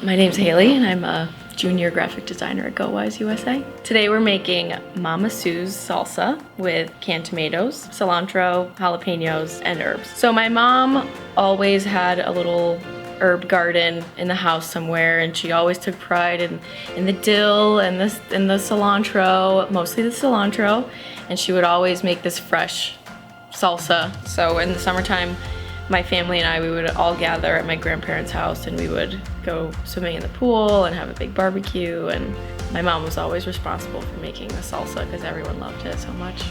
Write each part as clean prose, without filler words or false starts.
My name's Haley and I'm a junior graphic designer at GoWISE USA. Today we're making Mama Sue's salsa with canned tomatoes, cilantro, jalapeños, and herbs. So my mom always had a little herb garden in the house somewhere, and she always took pride in the dill and the cilantro, mostly the cilantro, and she would always make this fresh salsa. So in the summertime, my family and I, we would all gather at my grandparents' house and we would go swimming in the pool and have a big barbecue, and my mom was always responsible for making the salsa because everyone loved it so much.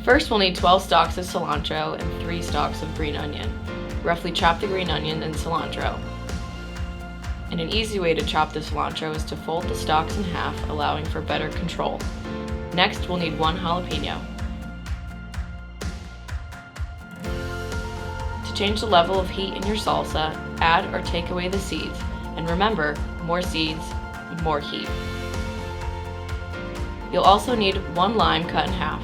First we'll need 12 stalks of cilantro and 3 stalks of green onion. Roughly chop the green onion and cilantro. And an easy way to chop the cilantro is to fold the stalks in half, allowing for better control. Next we'll need 1 jalapeno. To change the level of heat in your salsa, add or take away the seeds. And remember, more seeds, more heat. You'll also need 1 lime cut in half.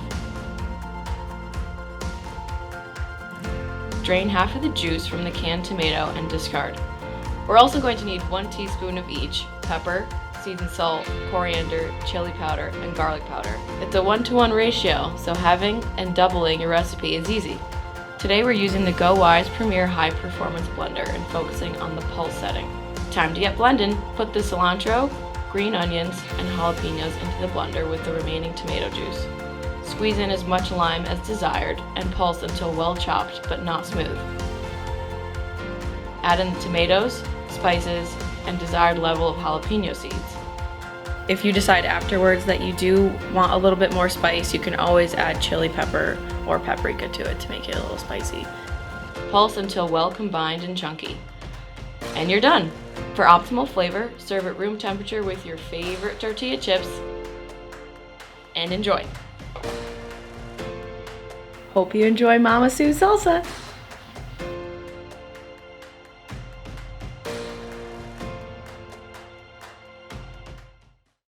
Drain half of the juice from the canned tomato and discard. We're also going to need 1 teaspoon of each: pepper, seasoned salt, coriander, chili powder, and garlic powder. It's a 1-to-1 ratio, so having and doubling your recipe is easy. Today we're using the GoWISE Premier High Performance Blender and focusing on the pulse setting. Time to get blending. Put the cilantro, green onions, and jalapeños into the blender with the remaining tomato juice. Squeeze in as much lime as desired and pulse until well chopped but not smooth. Add in the tomatoes, spices, and desired level of jalapeno seeds. If you decide afterwards that you do want a little bit more spice, you can always add chili pepper or paprika to it to make it a little spicy. Pulse until well combined and chunky. And you're done. For optimal flavor, serve at room temperature with your favorite tortilla chips, and enjoy. Hope you enjoy Mama Sue's salsa.